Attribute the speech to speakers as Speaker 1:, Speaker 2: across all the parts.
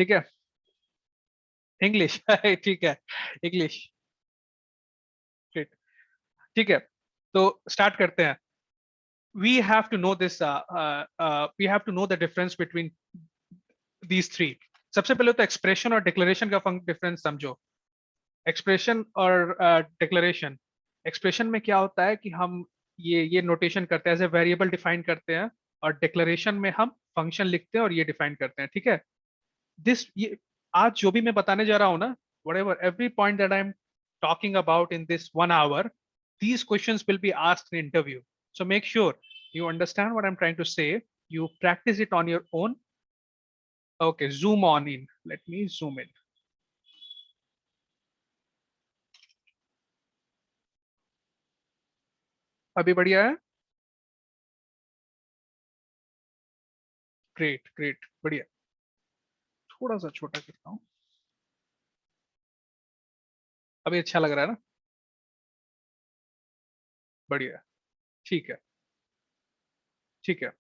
Speaker 1: ठीक है, इंग्लिश ठीक है, इंग्लिश, ठीक है। तो स्टार्ट करते हैं। we have to know this we have to know the difference between these three. सबसे पहले तो एक्सप्रेशन और डिक्लेरेशन का डिफरेंस समझो। एक्सप्रेशन और डिक्लेरेशन, एक्सप्रेशन में क्या होता है कि हम ये नोटेशन करते हैं, एज ए वेरिएबल डिफाइन करते हैं, और डिक्लेरेशन में हम फंक्शन लिखते हैं और ये डिफाइन करते हैं, ठीक है। ये आज जो भी मैं बताने जा रहा हूँ ना, whatever every point that I'm talking about in this 1 hour, these questions will be asked in interview. So make sure you understand what I'm trying to say. You practice it on your own. Okay, zoom on in. Let me zoom in. अभी बढ़िया है? Great great, बढ़िया। थोड़ा सा छोटा करता हूँ, अभी अच्छा लग रहा है ना? बढ़िया, ठीक है, ठीक है।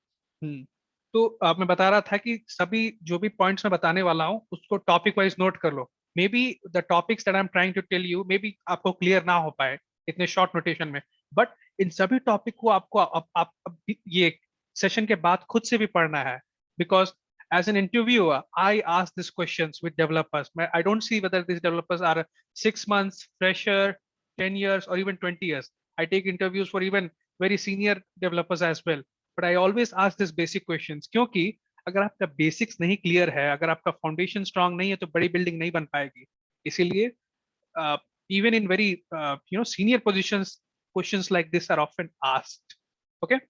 Speaker 1: तो मैं बता रहा था कि सभी जो भी पॉइंट्स मैं बताने वाला हूँ उसको टॉपिक वाइज नोट कर लो। Maybe the topics that I am trying to tell you, maybe आपको क्लियर ना हो पाए इतने शॉर्ट नोटेशन में, बट इन सभी टॉपिक को आपको आप ये सेशन के बाद खुद से भी पढ़ना है। Because as an interviewer, I ask these questions with developers. I don't see whether these developers are 6 months, fresher, 10 years, or even 20 years. I take interviews for even very senior developers as well. But I always ask this basic questions, क्योंकि अगर आपका basics नहीं clear है, अगर आपका foundation strong नहीं है, तो बड़ी बिल्डिंग नहीं बन पाएगी। इसीलिए even in very senior positions, questions like this are often asked. Okay,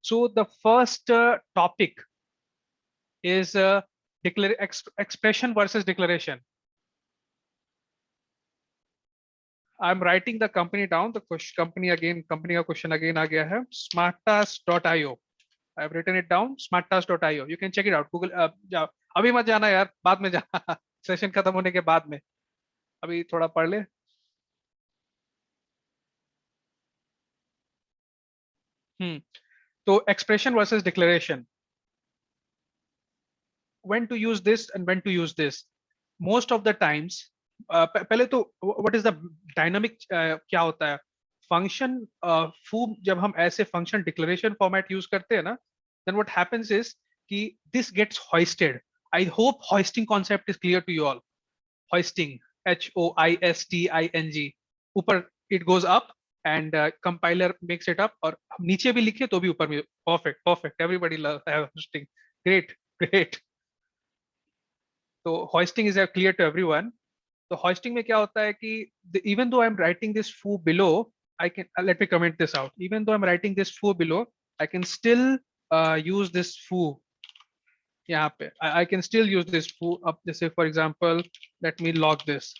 Speaker 1: so the first topic is expression versus declaration. I'm writing the company down. The company again, company का question again आ गया है, smartask.io. I've written it down, smartask.io. You can check it out. Google, जाओ। अभी मत जाना यार, बाद में जाना सेशन खत्म होने के बाद में। अभी थोड़ा पढ़ ले। तो expression versus declaration. When to use this and when to use this? Most of the times, पहले तो what is the dynamic, क्या होता है फंक्शन फू, जब हम ऐसे फंक्शन डिक्लेरेशन फॉर्मेट यूज करते हैं ना, then what happens is कि this gets hoisted. I hope hoisting concept is clear to you all. Hoisting, HOISTING, ऊपर it goes up and compiler makes it up, और हम नीचे भी लिखे तो भी ऊपर में। perfect perfect, everybody loves hoisting. Great great. तो hoisting is clear to everyone. तो hoisting में क्या होता है कि even though I'm writing this foo below, I can let me comment this out. Even though I'm writing this foo below, I can still use this foo यहाँ पे. I can still use this foo up. जैसे for example, let me log this.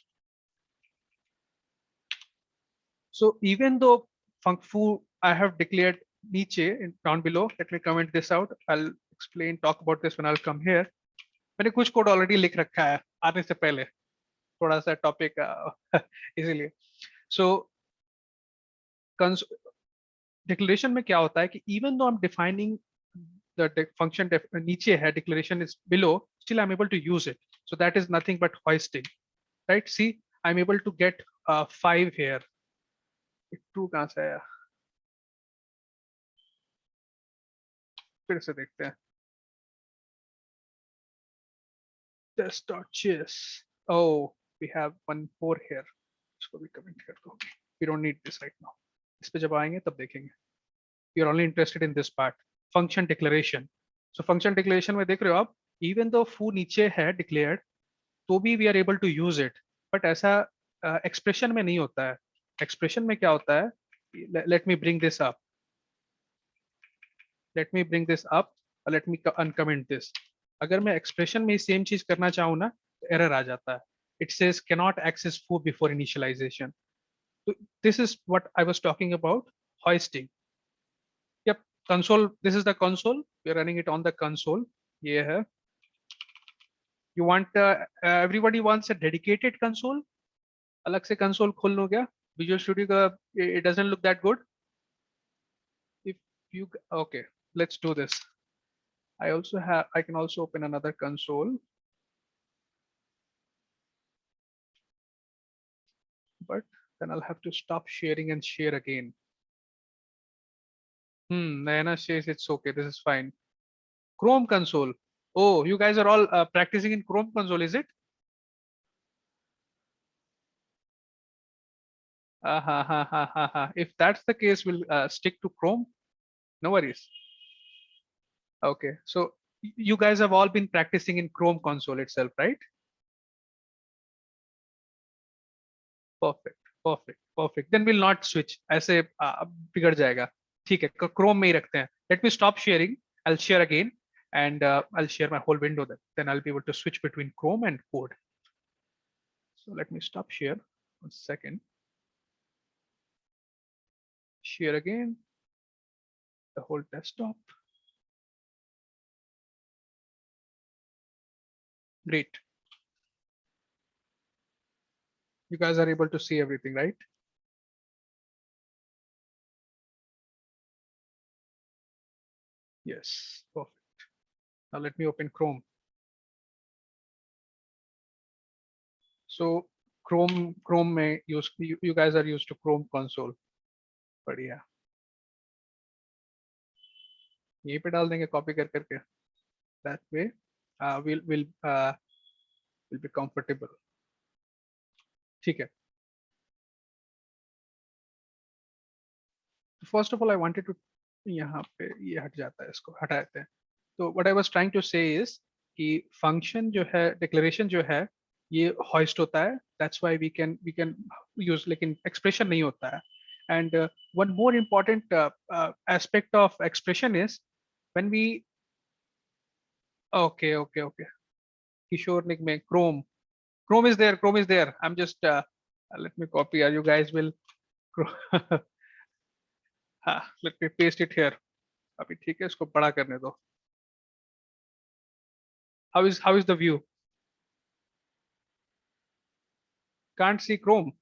Speaker 1: So even though func foo I have declared नीचे down below, let me comment this out. I'll explain, talk about this when I'll come here. मैंने कुछ code already लिख रखा है आने से पहले, थोड़ा सा टॉपिक इसीलिए। सो डिक्लेरेशन में क्या होता है कि even though I am defining the function नीचे है, declaration is below, still I am able to use it. So that is nothing but hoisting, right? See, I am able to get 5 here. 2 कहाँ से आया, फिर से देखते हैं। test.js, oh, we have 1 4 here. इसको भी कमेंट कर दो, we don't need this right now. इस पे जब आएंगे तब देखेंगे। We are only interested in this part, function declaration. So function declaration में देख रहे हो आप, even though foo नीचे है declared, तो भी we are able to use it. But ऐसा expression में नहीं होता है। Expression में क्या होता है? Let me bring this up. Let me bring this up. Let me uncomment this. अगर मैं expression में सेम चीज करना चाहूँ ना, तो error आ जाता है. It says cannot access foo before initialization. So this is what I was talking about, hoisting. Yep, console. This is the console. We are running it on the console. ये है. You want everybody wants a dedicated console. अलग से console खोल लो क्या? Visual Studio का it doesn't look that good. If you okay, let's do this. I can also open another console. but then I'll have to stop sharing and share again. Nayana says it's okay. This is fine. Chrome console. Oh, you guys are all practicing in Chrome console, is it? If that's the case, we'll stick to Chrome. No worries. Okay, so you guys have all been practicing in Chrome console itself, right? Perfect, perfect, perfect. Then we'll not switch. ऐसे बिगड़ जाएगा. ठीक है, Chrome में ही रखते हैं. Let me stop sharing. I'll share again, and I'll share my whole window. Then I'll be able to switch between Chrome and code. So let me stop share. 1 second. Share again. The whole desktop. Great. You guys are able to see everything, right? Yes, perfect. Now let me open Chrome. So Chrome में you guys are used to Chrome console. बढ़िया. यहीं पे डाल देंगे copy कर करके. That way we'll be comfortable. ठीक है. First of all, I wanted to यहाँ पे ये हट जाता है, इसको हटा देते हैं. तो what I was trying to say is कि function जो है, declaration जो है, ये hoist होता है. That's why we can use, लेकिन expression नहीं होता है. And one more important aspect of expression is when we okay. Kishore Nigme, Chrome is there. Chrome is there. I'm just let me copy. You guys will let me paste it here. अभी ठीक है, इसको बड़ा करने दो. How is the view? Can't see Chrome.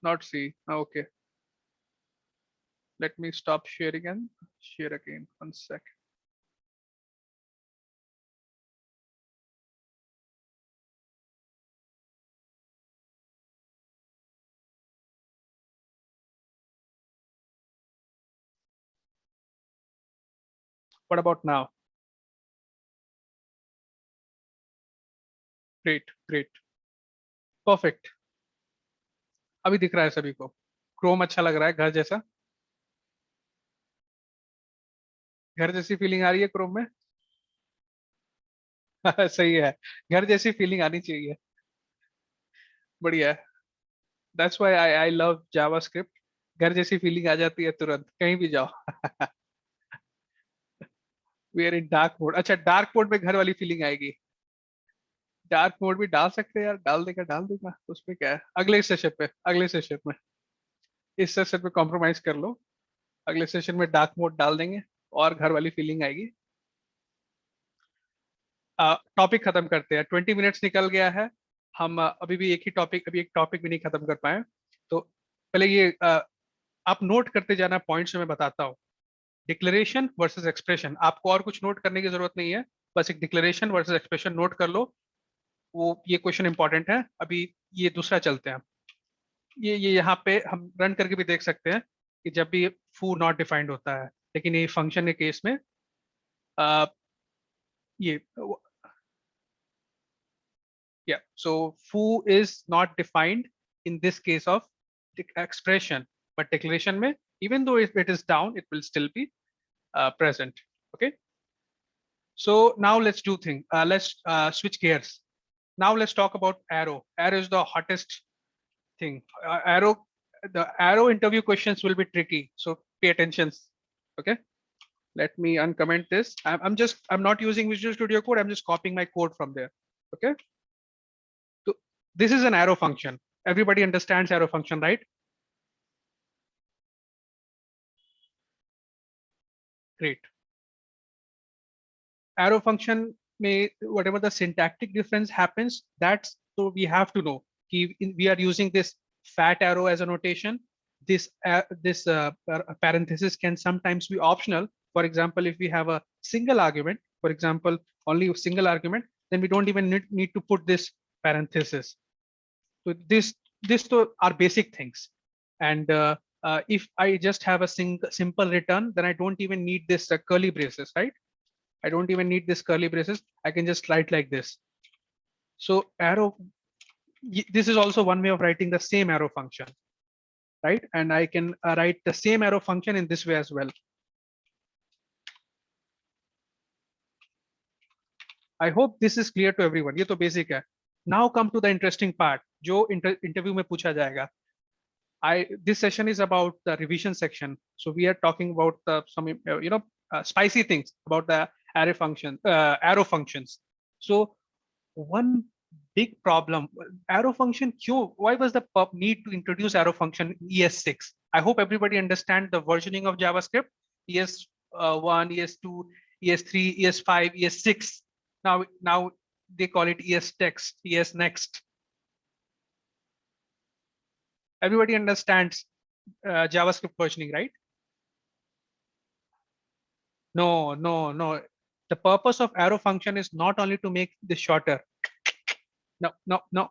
Speaker 1: Not see. Okay. Let me stop sharing and share again. 1 second. What about now? Great, great. Perfect. अभी दिख रहा है सभी को. Chrome अच्छा लग रहा है, घर जैसा. घर जैसी फीलिंग आ रही है Chrome में. सही है, घर जैसी फीलिंग आनी चाहिए. बढ़िया है. That's why I love JavaScript. घर जैसी फीलिंग आ जाती है तुरंत, कहीं भी जाओ. We are in dark mode. अच्छा, डार्क मोड में घर वाली फीलिंग आएगी. डार्क मोड भी डाल सकते हैं यार. डाल देगा, उसमें क्या है. अगले सेशन में इस सेशन में कॉम्प्रोमाइज कर लो. अगले सेशन में डार्क मोड डाल देंगे और घर वाली फीलिंग आएगी. टॉपिक खत्म करते हैं. 20 मिनट्स निकल गया है. हम अभी भी एक टॉपिक भी नहीं खत्म कर पाए. तो पहले ये आप नोट करते जाना. पॉइंट्स में मैं बताता हूँ. Declaration versus expression. आपको और कुछ नोट करने की जरूरत नहीं है. बस एक डिक्लेरेशन वर्सेस एक्सप्रेशन नोट कर लो. वो ये क्वेश्चन इंपॉर्टेंट है. अभी ये दूसरा चलते हैं. ये यहाँ पे हम रन करके भी देख सकते हैं कि जब भी फू नॉट डिफाइंड होता है, लेकिन ये फंक्शन के केस में ये yeah, so foo is not defined in this case of expression, but declaration में, even though if it is down, it will still be present. Okay, so now let's do thing. Let's switch gears. Now let's talk about arrow. Arrow is the hottest thing. The arrow interview questions will be tricky, so pay attention. Okay, let me uncomment this. I'm not using Visual Studio Code. I'm just copying my code from there. Okay. So this is an arrow function. Everybody understands arrow function, right? Great. Arrow function may, whatever the syntactic difference happens, that's, so we have to know we are using this fat arrow as a notation. This parenthesis can sometimes be optional. For example, if we have a single argument, for example, only a single argument, then we don't even need to put this parenthesis. So this are basic things. And if I just have a simple return, then I don't even need this curly braces, right? I don't even need this curly braces. I can just write like this. So arrow, this is also one way of writing the same arrow function, right? And I can write the same arrow function in this way as well. I hope this is clear to everyone. ये तो basic है. Now come to the interesting part, जो interview में पूछा जाएगा. This session is about the revision section. So we are talking about some spicy things about the arrow functions. So one big problem, arrow function Q. Why was the need to introduce arrow function ES6? I hope everybody understand the versioning of JavaScript. ES1, ES2, ES3, ES5, ES6. Now they call it ES text, ES next. Everybody understands JavaScript versioning, right? No. The purpose of arrow function is not only to make this shorter. No.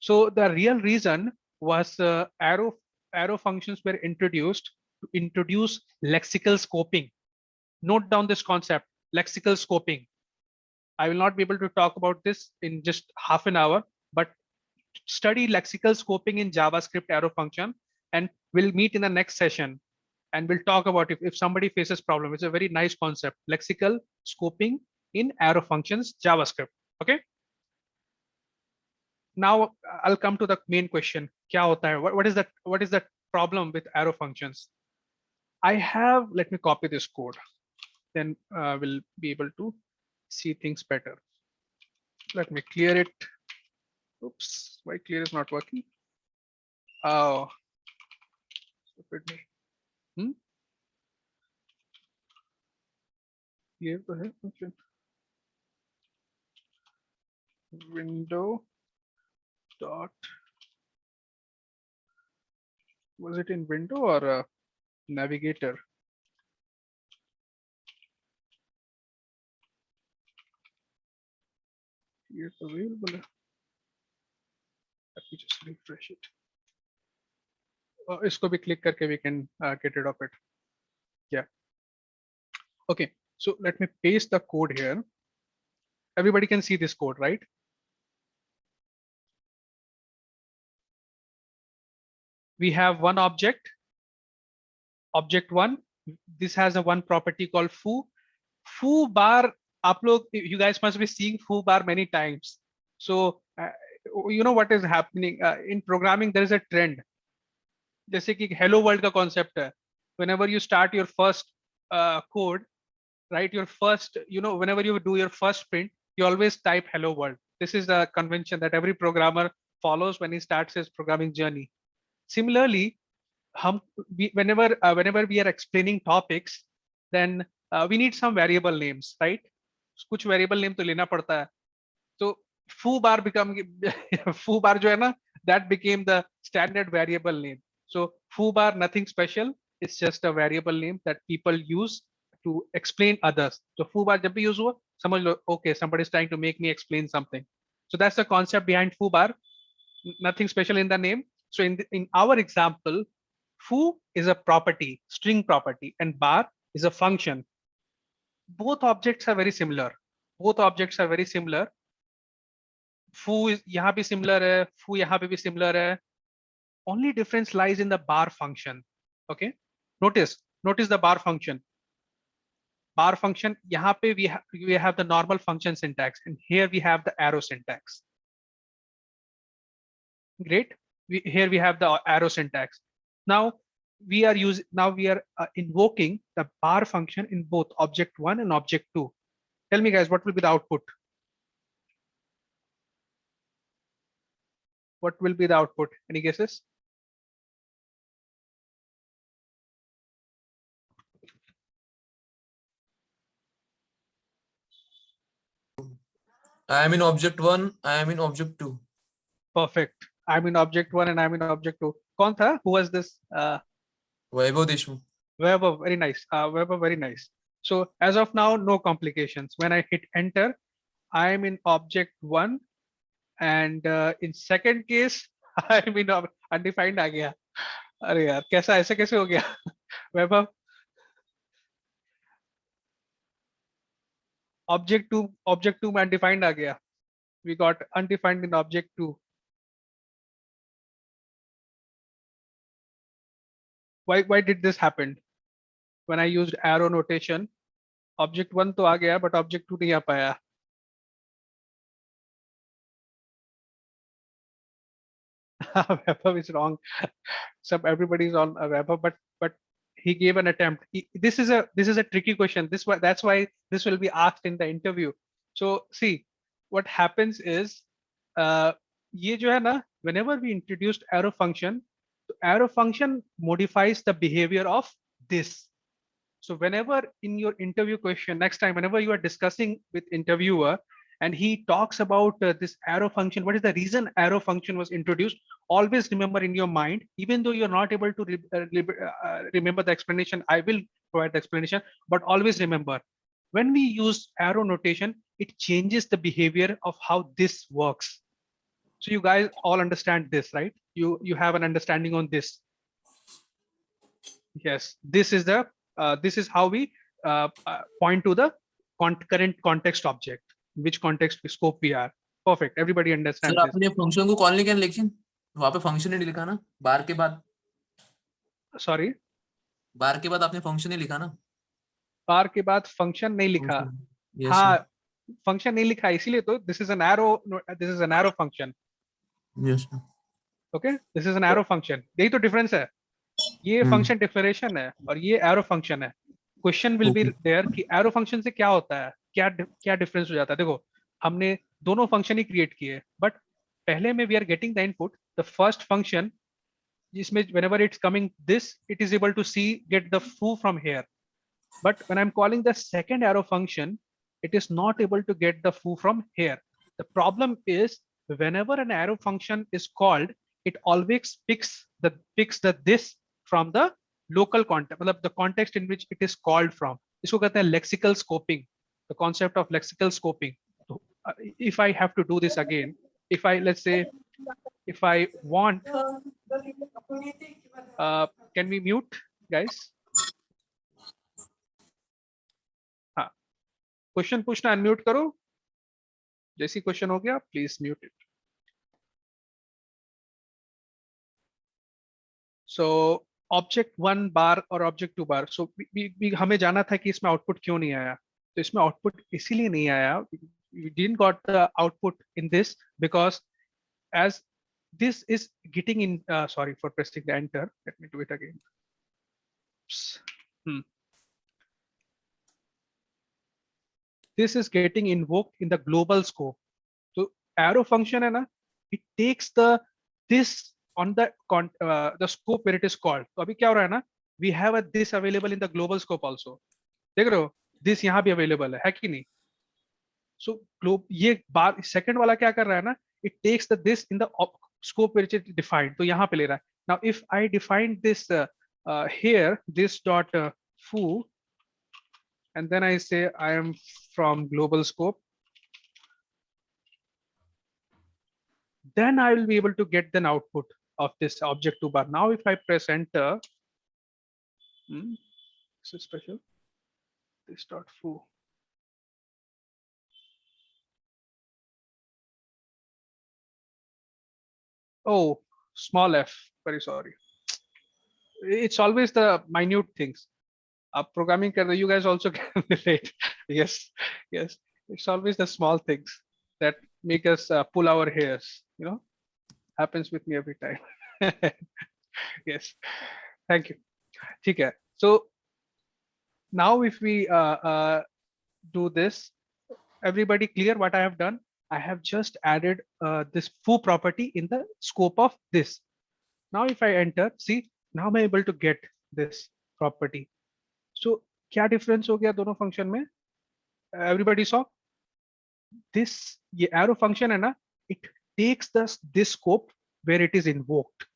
Speaker 1: So the real reason was arrow functions were introduced to introduce lexical scoping. Note down this concept, lexical scoping. I will not be able to talk about this in just half an hour, but study lexical scoping in JavaScript arrow function, and we'll meet in the next session and we'll talk about if somebody faces problem. It's a very nice concept, lexical scoping in arrow functions JavaScript. Okay. Now I'll come to the main question. Kya hota hai? What is that problem with arrow functions? Let me copy this code, then we'll be able to see things better. Let me clear it. Oops, why clear is not working? Oh, stupid me. Clear to hai. Okay. Window dot, was it in window or navigator? It's available. Let me just refresh it. इसको भी click करके we can get rid of it. Yeah. Okay. So let me paste the code here. Everybody can see this code, right? We have one object, object one. This has a one property called foo. Foo bar, you guys must be seeing foo bar many times. So you know what is happening in programming. There is a trend. जैसे कि hello world का concept है. Whenever you start your first code, right? Your first, whenever you do your first sprint, you always type hello world. This is a convention that every programmer follows when he starts his programming journey. Similarly, whenever we are explaining topics, then we need some variable names, right? कुछ variable name तो लेना पड़ता है. So foo bar foo bar जो है ना, that became the standard variable name. So foo bar, nothing special. It's just a variable name that people use to explain others. So foo bar जब भी use हुआ, समझ लो, okay, somebody is trying to make me explain something. So that's the concept behind foo bar. Nothing special in the name. So in our example, foo is a property, string property, and bar is a function. Both objects are very similar. Foo is यहाँ भी similar है, foo यहाँ पे भी similar है. Only difference lies in the bar function. Okay, notice the bar function. Bar function, यहाँ पे we have the normal function syntax, and here we have the arrow syntax. Great. Here we have the arrow syntax. Now we are invoking the bar function in both object 1 and object 2. Tell me guys, what will be the output? What will be the output? Any guesses?
Speaker 2: I am in object 1, I am in object 2.
Speaker 1: Perfect. I'm in object 1 and I'm in object 2. कौन था? Who was this?
Speaker 2: Vaibhav Deshmukh.
Speaker 1: Vaibhav, very nice. Vaibhav, very nice. So as of now, no complications. When I hit enter, I am in object 1 and in second case I mean undefined आ गया. अरे यार कैसा ऐसे कैसे हो गया? वैभव, object 2 में undefined आ गया. We got undefined in object 2. Why did this happen? When I used arrow notation, object 1 तो आ गया but object 2 नहीं आ पाया. Webber is wrong. So everybody is on Webber, but he gave an attempt. This is a tricky question. That's why this will be asked in the interview. So see, what happens is, ये जो है ना, whenever we introduced arrow function, arrow function modifies the behavior of this. So whenever in your interview question, next time, whenever you are discussing with interviewer and he talks about this arrow function, what is the reason arrow function was introduced? Always remember in your mind, even though you're not able to remember the explanation, I will provide the explanation, but always remember, when we use arrow notation, it changes the behavior of how this works. So you guys all understand this, right? You have an understanding on this. Yes, this is how we point to the current context object, which context scope we are. Perfect. Everybody
Speaker 2: sir
Speaker 1: understands this.
Speaker 2: आपने function को call नहीं किया, लेकिन वहां पे function नहीं लिखा ना, बार के बाद.
Speaker 1: Sorry,
Speaker 2: बार के बाद आपने फंक्शन ही लिखा ना.
Speaker 1: बार के बाद फंक्शन नहीं लिखा.
Speaker 2: यस
Speaker 1: हाँ, फंक्शन नहीं लिखा, इसीलिए तो this is an arrow function.
Speaker 2: Yes.
Speaker 1: Okay, this is an arrow function. यही तो difference है. ये फंक्शन डिफरेंशिएशन है और ये एरो फंक्शन है. क्वेश्चन विल बी देयर कि एरो फंक्शन से क्या होता है, क्या डिफरेंस हो जाता है. देखो, हमने दोनों फंक्शन ही क्रिएट किए, बट पहले में we are getting the input, the first function जिसमें whenever it's coming this, it is able to see get the foo from here. But when I'm calling the second arrow function, it is not able to get the foo from here. The problem is whenever an arrow function is called, it always picks the this from the local context, मतलब the context in which it is called from. इसको कहते हैं lexical scoping, the concept of lexical scoping. So, if I have to do this again, if I, let's say, if I want, can we mute, guys? हाँ, question पूछना unmute करो. जैसी question हो गया, please mute it. So object 1 बार और object 2 बार. सो हमें जाना था कि इसमें आउटपुट क्यों नहीं आया. तो इसमें आउटपुट इसीलिए नहीं आया, we didn't got the output in this because as this is getting in, sorry for pressing the enter, let me do it again. This is getting invoked in the global scope. So arrow function है ना, it takes this on the scope where it is called. तो अभी क्या हो रहा है ना, we have a this available in the global scope also. देख रहे हो, this यहाँ भी available है कि नहीं. So ये बार सेकंड वाला क्या कर रहा है ना, it takes the this in the scope where it is defined. तो यहाँ पे ले रहा है. Now if I define this here, this dot foo, and then I say I am from global scope, then I will be able to get an output of this object 2 bar. Now if I press enter, this is special, this dot foo. Oh, small f, very sorry. It's always the minute things. Programming, you guys also can relate. Yes, yes. It's always the small things that make us pull our hairs. You know, happens with me every time. Yes, thank you. Okay. So now if we do this, everybody clear what I have done? I have just added this foo property in the scope of this. Now if I enter, see, now I'm able to get this property. So क्या difference हो गया दोनों function में? Everybody saw this, ये arrow function है ना, it takes this scope where it is invoked.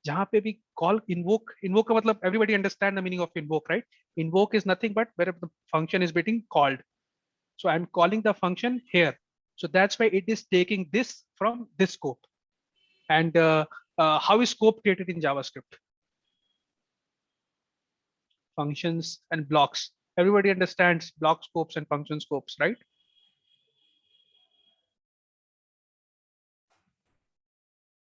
Speaker 1: जहाँ पे भी call invoke का मतलब everybody understand the meaning of invoke, right? Invoke is nothing but where the function is being called. So I'm calling the function here. So that's why it is taking this from this scope. And how is scope created in JavaScript? Functions and blocks. Everybody understands block scopes and function scopes, right?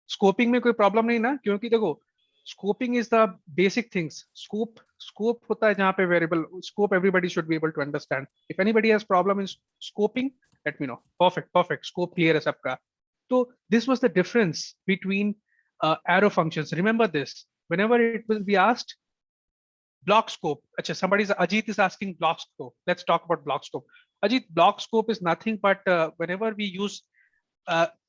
Speaker 1: Scoping में कोई problem नहीं ना, क्योंकि देखो scoping is the basic things. Scope होता है जहाँ पे variable. Scope everybody should be able to understand. If anybody has problem in scoping, let me know. Perfect. Scope clear है सबका. So this was the difference between arrow functions. Remember this. Whenever it will be asked, block scope. Achha, Ajit is asking block scope. Let's talk about block scope. Ajit, block scope is nothing but whenever we use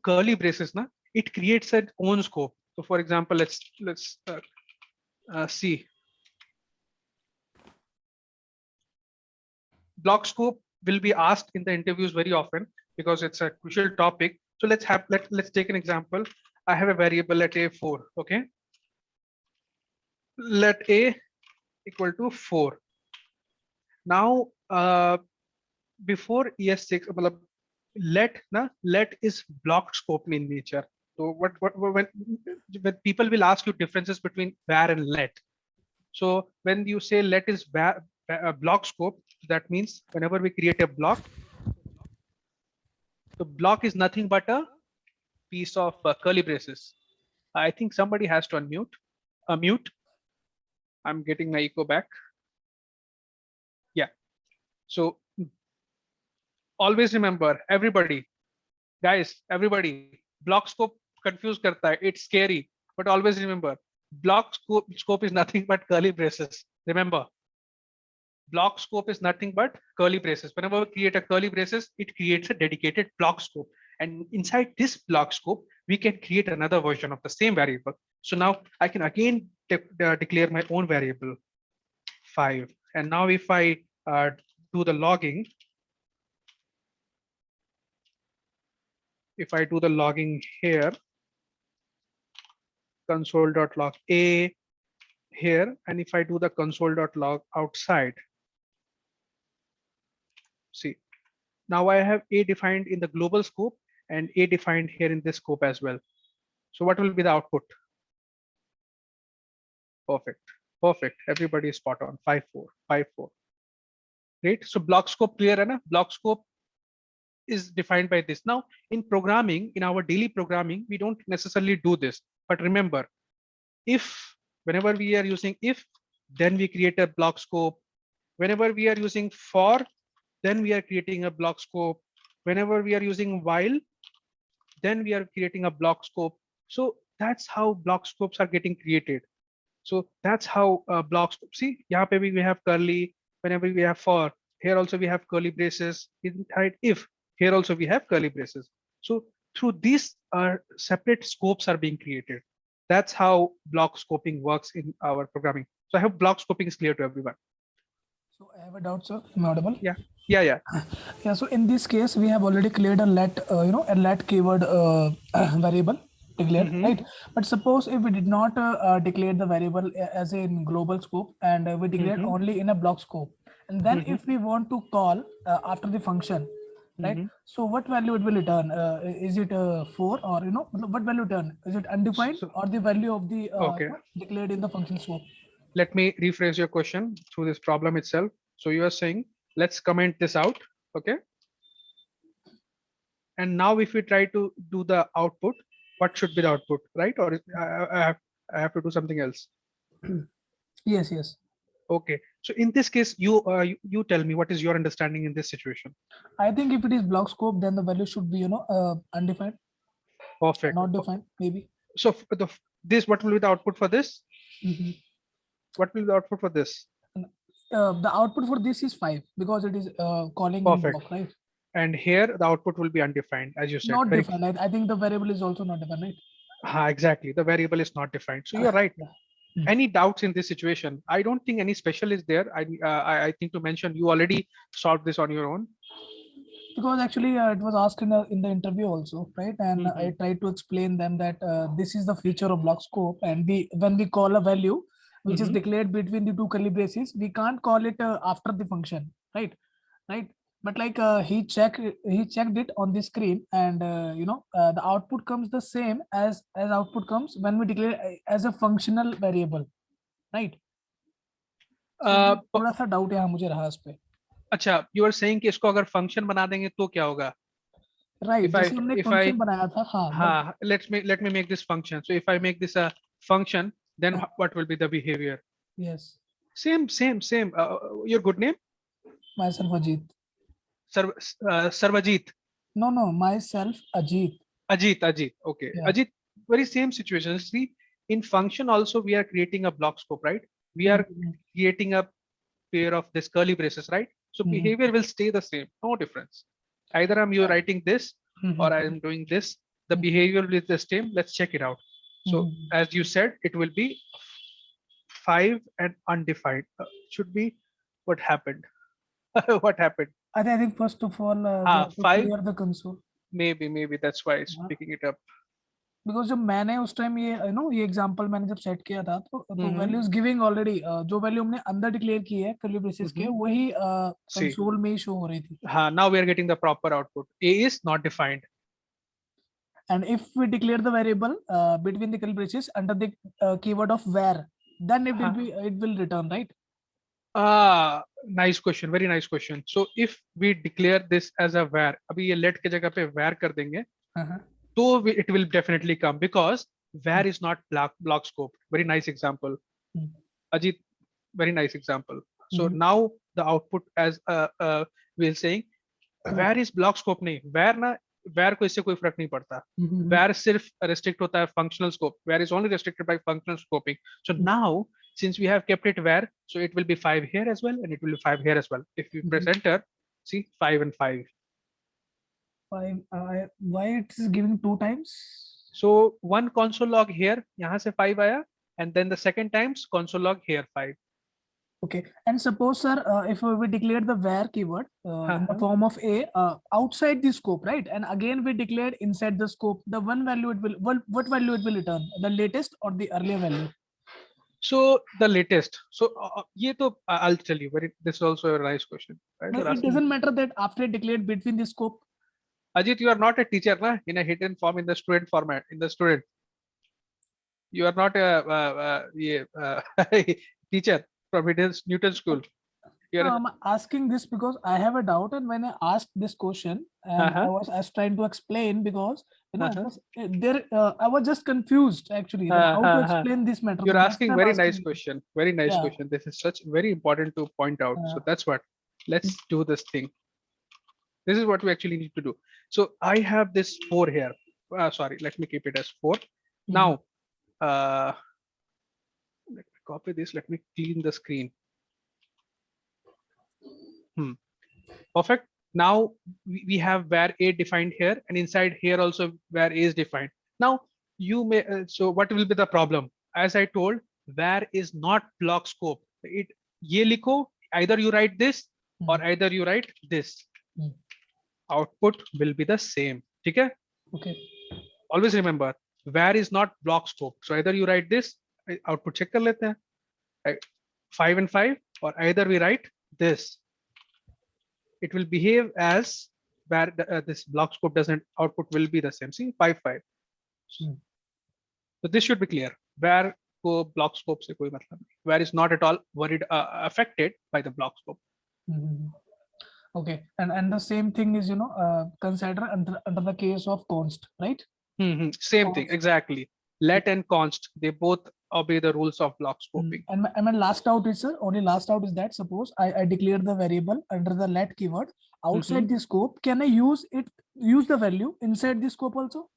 Speaker 1: curly braces, na, it creates its own scope. So for example, let's see. Block scope will be asked in the interviews very often because it's a crucial topic. So let's take an example. I have a variable at a4. Okay. Let a equal to 4. Now, before ES6, let is block scope in nature. So when people will ask you differences between var and let. So when you say let is block scope, that means whenever we create a block, the block is nothing but a piece of curly braces. I think somebody has to unmute. I'm getting my echo back. Yeah. So always remember, everybody, block scope confused karta hai. It's scary, but always remember, block scope is nothing but curly braces. Remember, block scope is nothing but curly braces. Whenever we create a curly braces, it creates a dedicated block scope. And inside this block scope, we can create another version of the same variable. So now I can again declare my own variable 5. And now if I do the logging, if I do the logging here, console.log a here, and if I do the console.log outside, see, now I have a defined in the global scope and a defined here in this scope as well. So what will be the output? Perfect. Everybody is spot on. 5.4. Great. So block scope clear, Anna? Block scope is defined by this. Now in programming, in our daily programming, we don't necessarily do this, but remember, whenever we are using if, then we create a block scope. Whenever we are using for, then we are creating a block scope. Whenever we are using while, then we are creating a block scope. So that's how block scopes are getting created. So that's how block scope. See, यहाँ पे we have curly. Whenever we have for, here also we have curly braces. Inside if, here also we have curly braces. So through these separate scopes are being created. That's how block scoping works in our programming. So I hope block scoping is clear to everyone.
Speaker 3: So I have a doubt, sir. Am I audible?
Speaker 1: Yeah.
Speaker 3: Yeah. So in this case, we have already cleared a let, a let keyword variable declared, right? But suppose if we did not declare the variable as a global scope and we declared only in a block scope, and then if we want to call after the function, right? So what value it will return? Is it 4 or what value return? Is it undefined or the value of the declared in the function scope?
Speaker 1: Let me rephrase your question through this problem itself. So you are saying, let's comment this out, okay? And now if we try to do the output, what should be the output, right? Or I have to do something else?
Speaker 3: Yes.
Speaker 1: Okay. So in this case, you tell me what is your understanding in this situation?
Speaker 3: I think if it is block scope, then the value should be undefined.
Speaker 1: Perfect.
Speaker 3: Not defined, maybe.
Speaker 1: So what will be the output for this? What will be the output for this?
Speaker 3: The output for this is 5 because it is calling in block, right?
Speaker 1: And here the output will be undefined, as you said.
Speaker 3: Not defined. I think the variable is also not defined, right?
Speaker 1: Exactly. The variable is not defined. So you're right. Any doubts in this situation? I don't think any special is there. I think to mention you already solved this on your own.
Speaker 3: Because actually it was asked in the interview also, right? And I tried to explain them that this is the feature of block scope, and when we call a value which is declared between the two curly braces, we can't call it after the function, right? But like he checked it on the screen, and the output comes the same as output comes when we declare as a functional variable, right? So थोड़ा सा doubt यहाँ मुझे रहा इस पे.
Speaker 1: अच्छा, you are saying कि इसको अगर function बना देंगे तो क्या होगा?
Speaker 3: Right,
Speaker 1: If I
Speaker 3: जैसे हमने function बनाया था, हाँ.
Speaker 1: हाँ, let me make this function. So if I make this a function, then what will be the behavior?
Speaker 3: Yes.
Speaker 1: Same. Your good name?
Speaker 3: Myself Ajit.
Speaker 1: Sarvajit.
Speaker 3: No, myself Ajit.
Speaker 1: Ajit. Okay.
Speaker 3: Yeah.
Speaker 1: Ajit, very same situation. See, in function also we are creating a block scope, right? We are creating a pair of this curly braces, right? So behavior will stay the same, no difference. Either you're writing this or I am doing this. The behavior will be the same. Let's check it out. So as you said, it will be 5 and undefined. Should be what happened? What happened?
Speaker 3: I think first of all, we have to
Speaker 1: 5.
Speaker 3: clear the console.
Speaker 1: Maybe that's why it's picking it up.
Speaker 3: Because जब मैंने उस time ये ये example मैंने जब set किया था तो वैल्यूज गिविंग ऑलरेडी जो वैल्यू हमने अंदर डिक्लेयर की है कर्ली ब्रेसेस के वही कंसोल में ही शो हो रही थी.
Speaker 1: हाँ, now we are getting the proper output. A is not defined.
Speaker 3: And if we declare the variable between the curly braces under the keyword of var, then it will return, right?
Speaker 1: Nice question, very nice question. So if we declare this as a var, अभी ये let के जगह पे var कर देंगे, तो it will definitely come because var is not block scope. Very nice example. Ajit, very nice example. So now the output as we are saying, var is block scope नहीं, var को इससे कोई फर्क नहीं पड़ता. var सिर्फ restrict होता है functional scope. var is only restricted by functional scoping. So now since we have kept it var, so it will be 5 here as well and it will be 5 here as well. If we press enter, see 5 and 5.
Speaker 3: 5. Why it is giving 2 times?
Speaker 1: So one console log here, यहाँ से 5 आया, and then the second times console log here 5.
Speaker 3: Okay, and suppose sir, if we declare the var keyword in the form of a outside the scope, right? And again we declared inside the scope, the one value it will, what value it will return? The latest or the earlier value?
Speaker 1: So the latest. So ये तो I'll tell you. This is also a nice question. Right?
Speaker 3: No, it doesn't matter that after declared between the scope.
Speaker 1: Ajit, you are not a teacher, na? In a hidden form in the student format. In the student, you are not a teacher from Newton School.
Speaker 3: I'm asking this because I have a doubt, and when I asked this question, and I was trying to explain because I was just confused actually how to explain this matter.
Speaker 1: You're asking very nice question. Very nice question. This is such very important to point out. So that's what. Let's do this thing. This is what we actually need to do. So I have this 4 here. Sorry, let me keep it as 4. Now, let me copy this. Let me clean the screen. Perfect. Now we have var a defined here, and inside here also var a is defined. Now you may so what will be the problem? As I told, var is not block scope. It ye likho, either you write this or either you write this. Output will be the same. Okay.
Speaker 3: Okay.
Speaker 1: Always remember, var is not block scope. So either you write this, output check kar lete hain, right? 5 and 5, or either we write this. It will behave as var this block scope doesn't, output will be the same. See 5 5. So this should be clear. Var ko block scope se koi matlab nahi. Var is not at all worried affected by the block scope.
Speaker 3: Okay, and the same thing is consider under the case of const, right?
Speaker 1: Same thing exactly. Let and const, they both obey the rules of block scoping.
Speaker 3: And my last out is only last out is that suppose I declare the variable under the let keyword outside the scope. Can I use the value inside the scope also?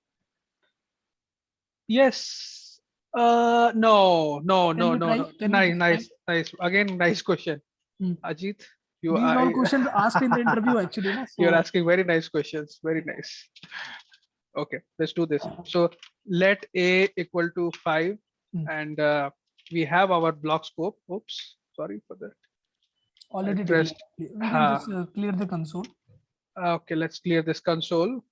Speaker 1: Yes. No. Nice. Again, nice question. Ajit,
Speaker 3: these are all questions asked in the interview actually. So
Speaker 1: you're asking very nice questions. Very nice. Okay, let's do this. So let a equal to 5 and we have our block scope. Oops, sorry for that.
Speaker 3: Already declared. We can just clear the console.
Speaker 1: Okay, let's clear this console.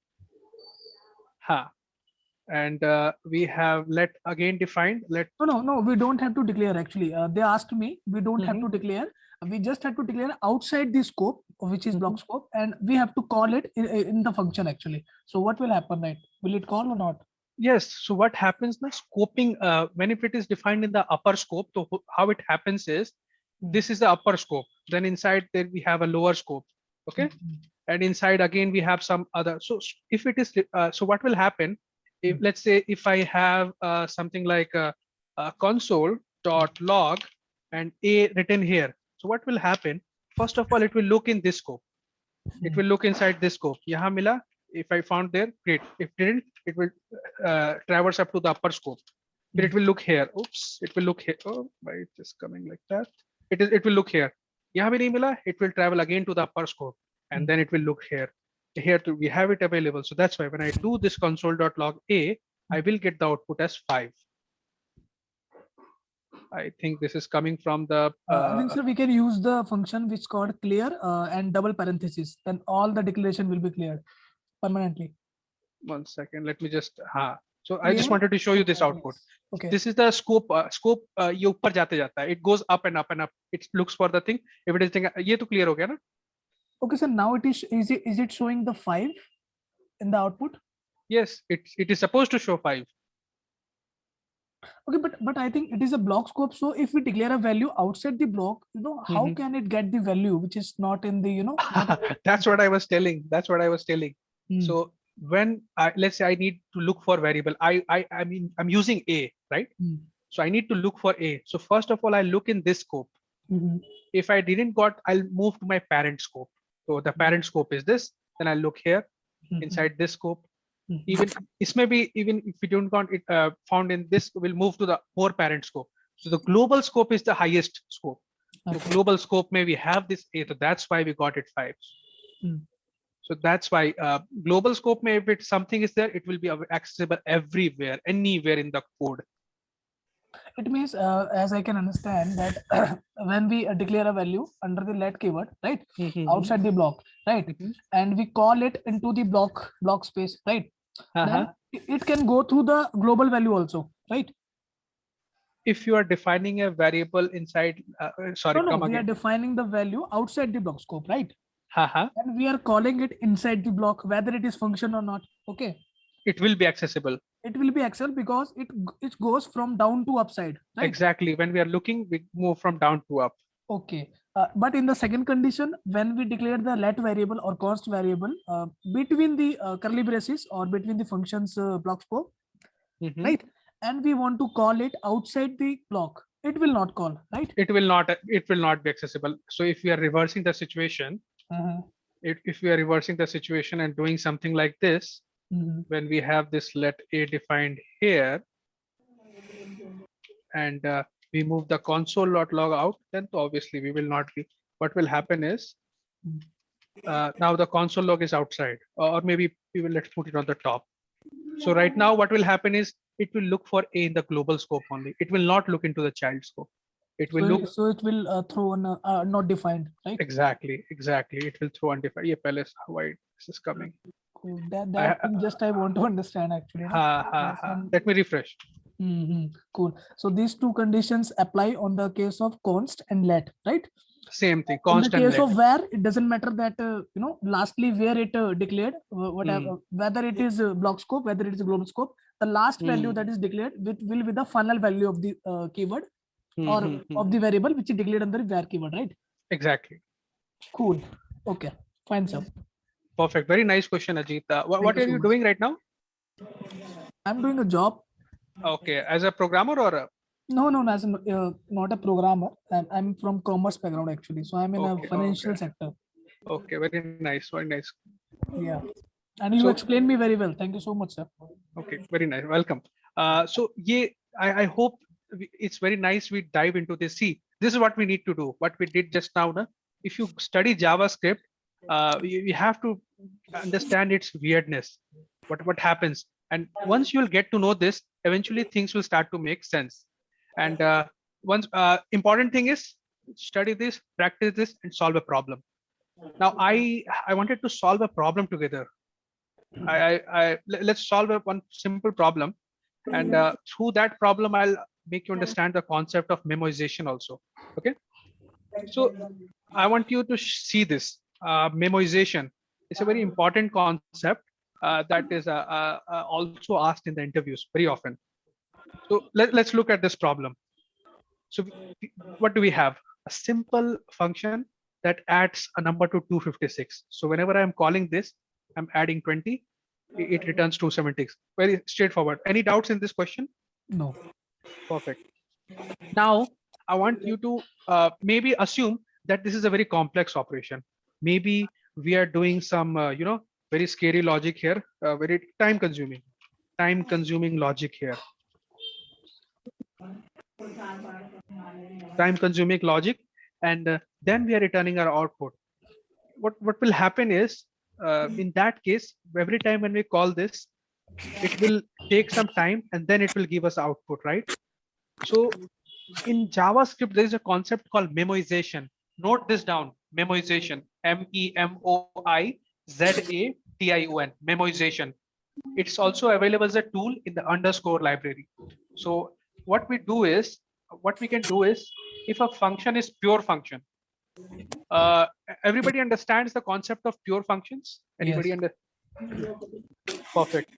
Speaker 1: and we have let again defined let.
Speaker 3: No, we don't have to declare actually. They asked me, we don't have to
Speaker 1: Mhm.
Speaker 3: declare. We just have to declare outside the scope, which is block scope, and we have to call it in the function actually. So what will happen, right? Will it call or not?
Speaker 1: Yes. So what happens now? Scoping, when if it is defined in the upper scope, so how it happens is this is the upper scope. Then inside there we have a lower scope. Okay. And inside again we have some other. So if it is, so what will happen? If let's say if I have something like a console dot log and a written here. So what will happen? First of all, it will look in this scope. It will look inside this scope. Yahan mila. If I found there, great. If didn't, it will traverse up to the upper scope. But it will look here. Oops, it will look here. Oh, why it's just coming like that? It will look here. Yahan bhi nahi mila. It will travel again to the upper scope, and then it will look here. Here too, we have it available. So that's why when I do this console.log a, I will get the output as 5. I think this is coming from the.
Speaker 3: I think so. We can use the function which called clear and double parenthesis. Then all the declaration will be cleared permanently.
Speaker 1: 1 second. Let me just. So I
Speaker 3: Clear?
Speaker 1: just wanted to show you this output.
Speaker 3: Okay.
Speaker 1: This is the scope. Scope ये ऊपर जाते जाता है. It goes up and up and up. It looks for the thing. If it is thing, ये तो clear हो गया ना?
Speaker 3: Okay, so now is it showing the 5 in the output?
Speaker 1: Yes, it is supposed to show 5.
Speaker 3: Okay, but I think it is a block scope. So if we declare a value outside the block, how can it get the value which is not in the
Speaker 1: That's what I was telling. That's what I was telling. So when let's say I need to look for variable, I mean I'm using a, right? So I need to look for a. So first of all, I look in this scope. If I didn't got, I'll move to my parent scope. So the parent scope is this. Then I'll look here inside this scope. Even this may be, even if we don't want it found in this, we'll move to the more parent scope. So the global scope is the highest scope. So global scope may we have this a, so that's why we got it 5. So that's why global scope may, if it's something is there, it will be accessible everywhere, anywhere in the code.
Speaker 3: It means, as I can understand that when we declare a value under the let keyword, right, outside the block, right, and we call it into the block space, right, then it can go through the global value also, right?
Speaker 1: If you are defining a variable inside, sorry,
Speaker 3: no,
Speaker 1: come
Speaker 3: we
Speaker 1: again.
Speaker 3: are defining the value outside the block scope, right? And we are calling it inside the block, whether it is function or not. Okay.
Speaker 1: It will be accessible.
Speaker 3: It will be accessible because it goes from down to upside, right?
Speaker 1: Exactly. When we are looking, we move from down to up.
Speaker 3: Okay. But in the second condition, when we declare the let variable or const variable between the curly braces or between the functions block scope, right? And we want to call it outside the block, it will not call, right?
Speaker 1: It will not be accessible. So if we are reversing the situation, if we are reversing the situation and doing something like this, when we have this let a defined here, and we move the console.log out, then obviously we will not be. What will happen is now the console log is outside, or maybe we will, let's put it on the top. So right now what will happen is it will look for a in the global scope only. It will not look into the child scope. It will look.
Speaker 3: So it will throw on not defined, right?
Speaker 1: Exactly. It will throw undefined. Yeah, Palace, why this is coming.
Speaker 3: Cool. That thing just I want to understand actually.
Speaker 1: Let me refresh.
Speaker 3: Cool. So these two conditions apply on the case of const and let, right?
Speaker 1: Same thing.
Speaker 3: Const in the case of where, it doesn't matter that lastly where it declared, whatever, whether it is block scope, whether it is a global scope, the last value that is declared will be the final value of the keyword or of the variable which is declared under where keyword, right?
Speaker 1: Exactly.
Speaker 3: Cool. Okay. Fine, sir.
Speaker 1: Perfect. Very nice question, Ajit. What are you doing right now?
Speaker 3: I'm doing a job.
Speaker 1: Okay, as a programmer or a?
Speaker 3: No, as not a programmer. I'm from commerce background actually, so I'm in a financial sector.
Speaker 1: Okay, very nice, very nice.
Speaker 3: Yeah, and you explained me very well. Thank you so much, sir.
Speaker 1: Okay, very nice. Welcome. So yeah, I hope it's very nice we dive into this. See, this is what we need to do. What we did just now. Na? If you study JavaScript, you have to understand its weirdness. What happens, and once you'll get to know this, eventually things will start to make sense. And one important thing is study this, practice this, and solve a problem. Now I wanted to solve a problem together. Let's solve one simple problem, and through that problem, I'll make you understand the concept of memoization also. Okay. So I want you to see this memoization. It's a very important concept that is also asked in the interviews very often. So let's look at this problem. So what do we have? A simple function that adds a number to 256. So whenever I'm calling this, I'm adding 20, it returns 276. Very straightforward. Any doubts in this question?
Speaker 3: No.
Speaker 1: Perfect. Now I want you to maybe assume that this is a very complex operation. Maybe we are doing some, very scary logic here, very time consuming logic here. Time consuming logic, and then we are returning our output. What will happen is, in that case, every time when we call this, it will take some time and then it will give us output, right? So in JavaScript, there is a concept called memoization. Note this down: memoization, memoization, memoization. It's also available as a tool in the underscore library. So what we can do is, if a function is pure function, everybody understands the concept of pure functions? Anybody
Speaker 3: Yes.
Speaker 1: Perfect.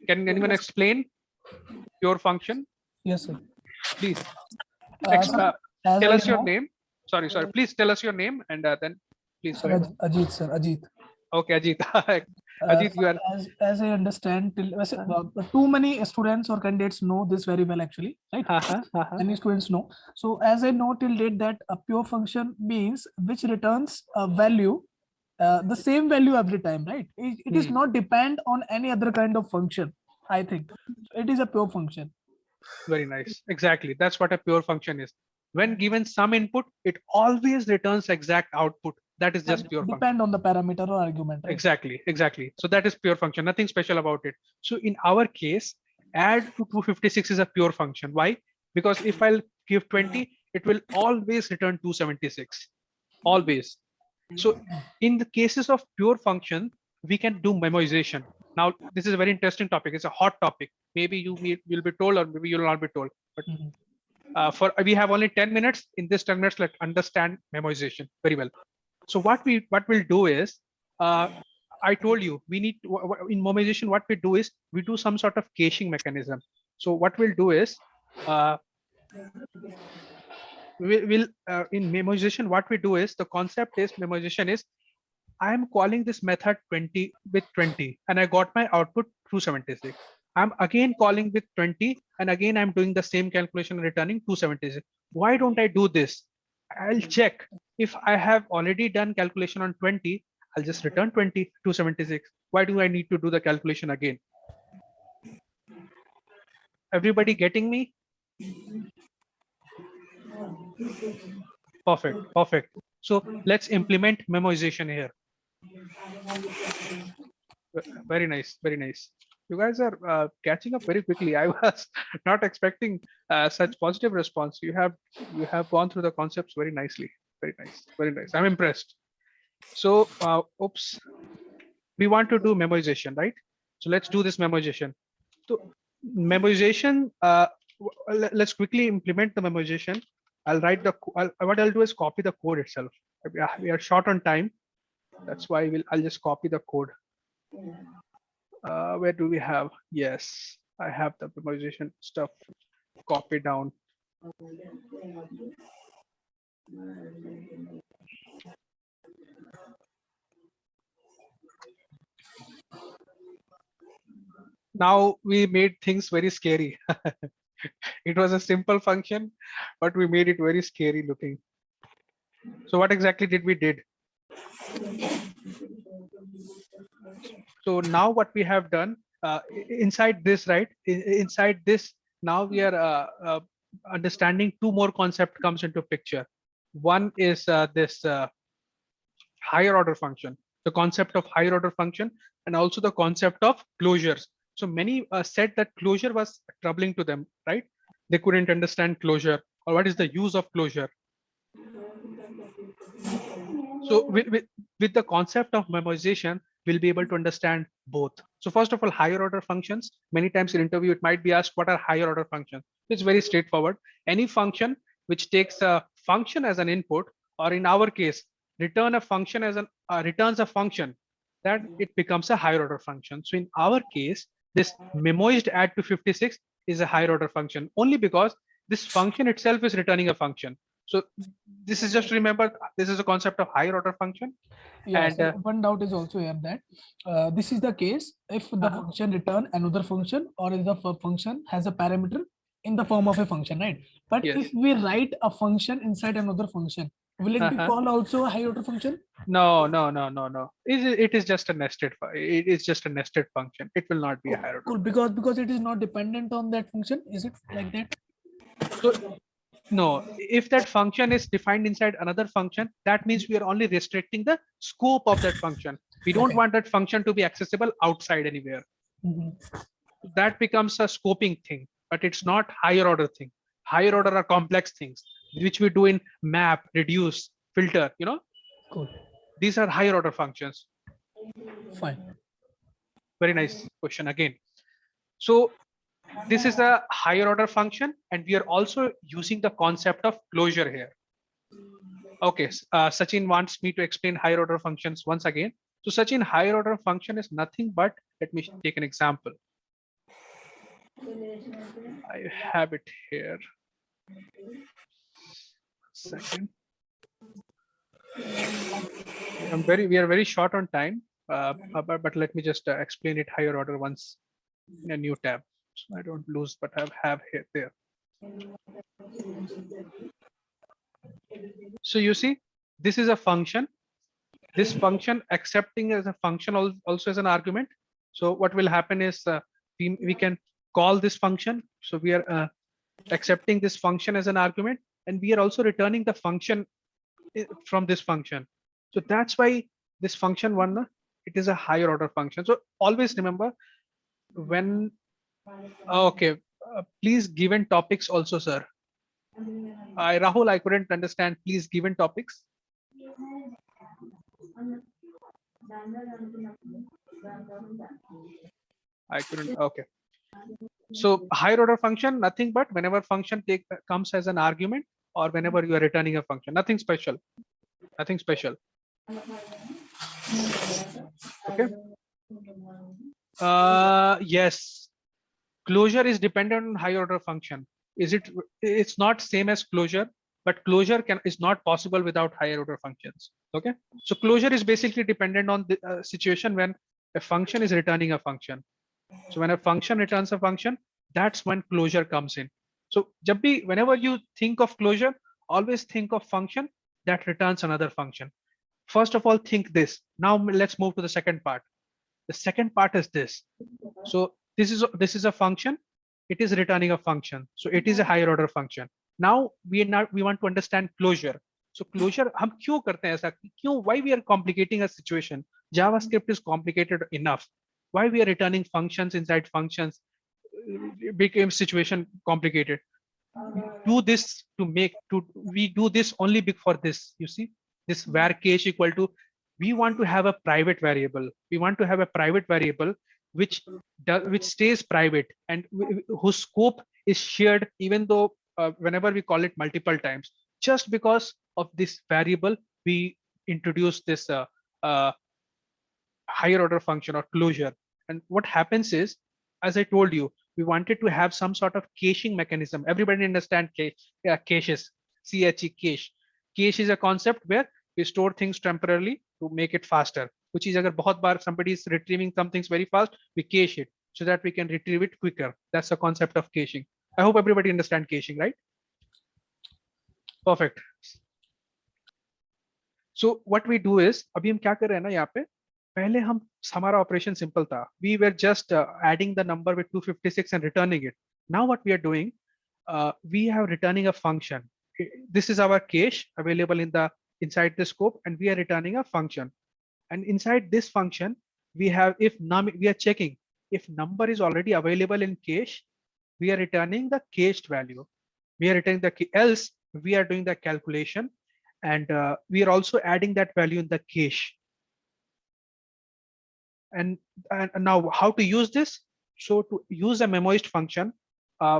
Speaker 1: Can anyone explain pure function?
Speaker 3: Yes, sir.
Speaker 1: Please
Speaker 3: Sir, as
Speaker 1: tell
Speaker 3: I
Speaker 1: us your
Speaker 3: know,
Speaker 1: name. Sorry. Please tell us your name, and then please go
Speaker 3: sir,
Speaker 1: ahead.
Speaker 3: Ajit, sir, Ajit.
Speaker 1: Okay, Ajit. Ajit, you are.
Speaker 3: As I understand, too many students or candidates know this very well, actually, right? Many students know. So as I know till date that a pure function means which returns a value, the same value every time, right? It is not depend on any other kind of function. I think it is a pure function.
Speaker 1: Very nice. Exactly. That's what a pure function is. When given some input, it always returns exact output. That is just pure function.
Speaker 3: Depend on the parameter or argument, right?
Speaker 1: Exactly. So that is pure function. Nothing special about it. So in our case, add to 256 is a pure function. Why? Because if I'll give 20, it will always return 276. Always. So in the cases of pure function, we can do memoization. Now, this is a very interesting topic. It's a hot topic. Maybe you'll be told, or maybe you'll not be told. But we have only 10 minutes. In this 10 minutes, let's understand memoization very well. So what we'll do is, I told you, we need to, in memoization, what we do is we do some sort of caching mechanism. So what we'll do is, in memoization, what we do is, the concept is, memoization is, I am calling this method 20 with 20, and I got my output 276. I'm again calling with 20, and again I'm doing the same calculation, returning 276. Why don't I do this? I'll check. If I have already done calculation on 20, I'll just return 20, 276. Why do I need to do the calculation again? Everybody getting me? Perfect. So let's implement memoization here. Very nice. You guys are catching up very quickly. I was not expecting such positive response. You have gone through the concepts very nicely. Very nice. I'm impressed. So, we want to do memoization, right? So let's do this memoization. So memoization, let's quickly implement the memoization. I'll write what I'll do is copy the code itself. We are short on time. That's why I'll just copy the code. Where do we have? Yes, I have the memoization stuff copied down. Now we made things very scary. It was a simple function, but we made it very scary looking. So what exactly did we did? So now what we have done inside this, right? Inside this, now we are understanding two more concepts comes into picture. One is this higher order function, the concept of higher order function, and also the concept of closures. So many said that closure was troubling to them, right? They couldn't understand closure, or what is the use of closure. So with the concept of memoization, will be able to understand both. So first of all, higher order functions. Many times in interview, it might be asked, what are higher order functions? It's very straightforward. Any function which takes a function as an input, or in our case, return a function as an returns a function, that it becomes a higher order function. So in our case, this memoized add to 56 is a higher order function only because this function itself is returning a function. So this is just remember, this is a concept of higher order function.
Speaker 3: Yeah,
Speaker 1: And
Speaker 3: so one doubt is also here that this is the case if the function return another function, or if the function has a parameter in the form of a function, right? But
Speaker 1: yes.
Speaker 3: if we write a function inside another function, will it be called also a high order function?
Speaker 1: No. It is just a nested. It is just a nested function. It will not be a higher order.
Speaker 3: Cool, because it is not dependent on that function. Is it like that?
Speaker 1: So no, if that function is defined inside another function, that means we are only restricting the scope of that function. We don't want that function to be accessible outside anywhere. That becomes a scoping thing, but it's not higher order thing. Higher order are complex things, which we do in map, reduce, filter, you know.
Speaker 3: Cool.
Speaker 1: These are higher order functions.
Speaker 3: Fine.
Speaker 1: Very nice question again. So this is a higher order function, and we are also using the concept of closure here. Okay, Sachin wants me to explain higher order functions once again. So Sachin, higher order function is nothing but, let me take an example. I have it here. Second. We are very short on time, but let me just explain it higher order once in a new tab, so I don't lose what I have here there. So you see, this is a function. This function accepting as a function also as an argument. So what will happen is we can call this function. So we are accepting this function as an argument, and we are also returning the function from this function. So that's why this function one, it is a higher order function. So always remember when, okay, please given topics also, sir. Rahul, I couldn't understand. Please given topics. I couldn't. Okay. So higher order function, nothing but whenever function comes as an argument, or whenever you are returning a function, nothing special. Nothing special. Okay. Yes. Closure is dependent on higher order function. Is it? It's not same as closure, but closure is not possible without higher order functions. Okay. So closure is basically dependent on the situation when a function is returning a function. So when a function returns a function, that's when closure comes in. So whenever you think of closure, always think of function that returns another function. First of all, think this. Now let's move to the second part. The second part is this. So this is a function. It is returning a function. So it is a higher order function. Now we want to understand closure. So closure, हम क्यों करते हैं ऐसा? क्यों? Why we are complicating a situation? JavaScript is complicated enough. Why we are returning functions inside functions became situation complicated. We do this only for this. You see, this var cache equal to, we want to have a private variable. We want to have a private variable which stays private and whose scope is shared, even though whenever we call it multiple times. Just because of this variable, we introduce this higher order function or closure. And what happens is, as I told you, we wanted to have some sort of caching mechanism. Everybody understand caches, CHE cache. Cache is a concept where we store things temporarily to make it faster. Which is, agar bahut baar somebody is retrieving some things very fast, we cache it so that we can retrieve it quicker. That's the concept of caching. I hope everybody understand caching, right? Perfect. So what we do is, अभी हम क्या कर रहे हैं ना यहाँ पे, पहले हमारा operation simple था. We were just adding the number with 256 and returning it. Now what we are doing, we have returning a function. This is our cache available inside the scope, and we are returning a function. And inside this function, we are checking if number is already available in cache, we are returning the cached value. We are returning else we are doing the calculation, and we are also adding that value in the cache. And now how to use this? So to use a memoized function,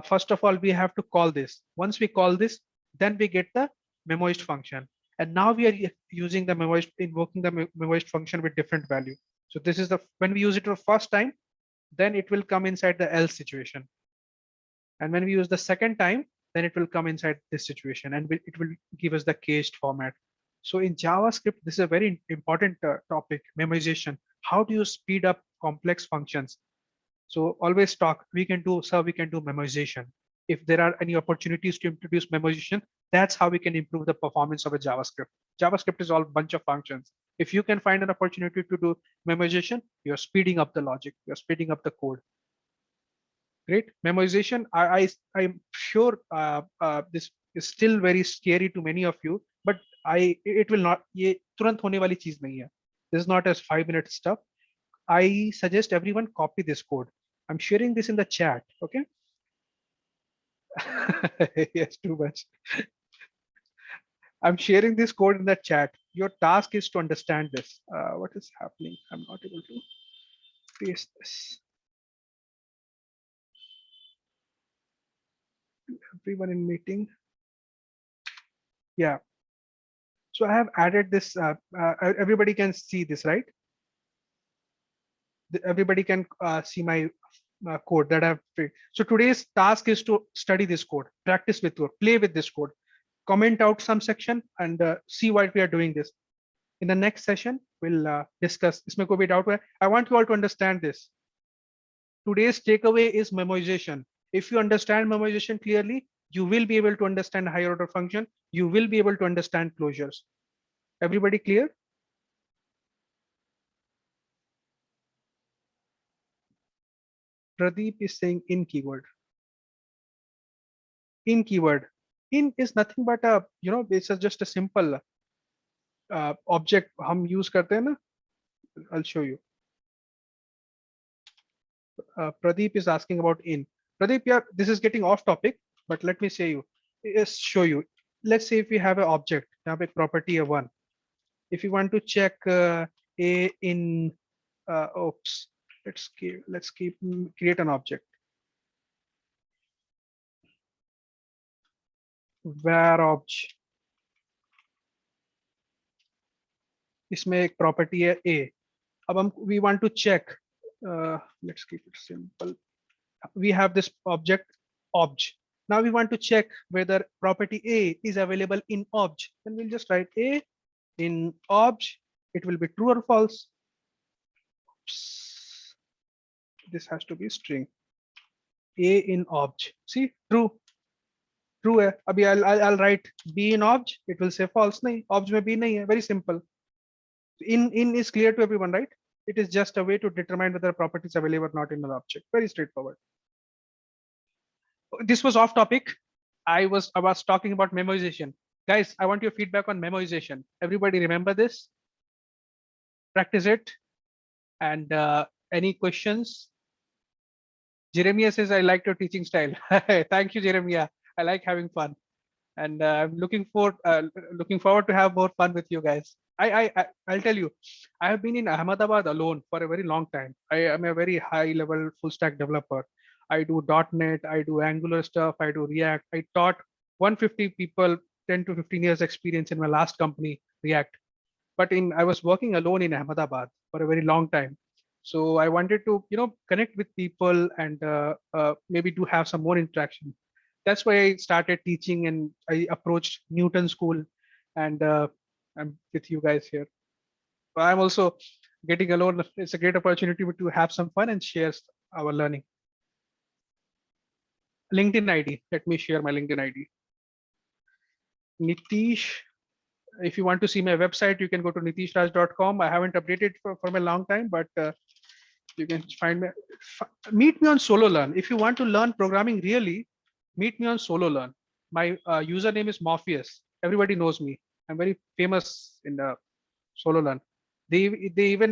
Speaker 1: first of all, we have to call this. Once we call this, then we get the memoized function. And now we are using the memoized, invoking the memoized function with different value. So this is the, when we use it for the first time, then it will come inside the else situation. And when we use the second time, then it will come inside this situation and it will give us the caged format. So in JavaScript, this is a very important topic, memoization. How do you speed up complex functions? So always talk, we can do memoization. If there are any opportunities to introduce memoization, that's how we can improve the performance of a JavaScript. JavaScript is all bunch of functions. If you can find an opportunity to do memoization, you're speeding up the logic, you're speeding up the code. Great. Memoization, I'm sure this is still very scary to many of you, but it will not, ये तुरंत होने वाली चीज नहीं है. This is not a 5-minute stuff. I suggest everyone copy this code. I'm sharing this in the chat. Okay. Yes, too much. I'm sharing this code in the chat. Your task is to understand this. What is happening? I'm not able to paste this. Everyone in meeting. Yeah. So I have added this. Everybody can see this, right? Everybody can see my code that I've created. So today's task is to study this code, practice with or play with this code, comment out some section and see what we are doing this. In the next session, we'll discuss. Isme koi bhi doubt hai? I want you all to understand this. Today's takeaway is memoization. If you understand memoization clearly, you will be able to understand higher order function. You will be able to understand closures. Everybody clear? Pradeep is saying in keyword. In keyword. In is nothing but a, it's just a simple object हम use करते हैं ना. I'll show you. Pradeep is asking about in. Pradeep, yeah, this is getting off topic, but let me show you. Let's say if we have an object, यहाँ पे property है 1. If you want to check a in, oops, let's create an object. Var obj. इसमें एक property है a. अब we want to check. Let's keep it simple. We have this object obj. Now we want to check whether property a is available in obj. Then we'll just write a in obj. It will be true or false. Oops. This has to be string. A in obj. See, true. True है. अभी I'll write b in obj. It will say false. नहीं, obj में b नहीं है. Very simple. In is clear to everyone, right? It is just a way to determine whether a property is available or not in an object. Very straightforward. This was off topic. I was talking about memoization. Guys, I want your feedback on memoization. Everybody remember this? Practice it. And any questions? Jeremiah says, I like your teaching style. Thank you, Jeremiah. I like having fun. And I'm looking forward to have more fun with you guys. I'll tell you, I have been in Ahmedabad alone for a very long time. I am a very high level full stack developer. I do .NET, I do Angular stuff, I do React. I taught 150 people, 10 to 15 years experience in my last company, React. But I was working alone in Ahmedabad for a very long time. So I wanted to, connect with people and maybe to have some more interaction. That's why I started teaching and I approached Newton School and I'm with you guys here. But I'm also getting alone. It's a great opportunity to have some fun and share our learning. LinkedIn ID. Let me share my LinkedIn ID. Nitish. If you want to see my website, you can go to nitishraj.com. I haven't updated for a long time, but you can find me. Meet me on SoloLearn. If you want to learn programming really, meet me on SoloLearn. My username is Morpheus. Everybody knows me. I'm very famous in the SoloLearn. They even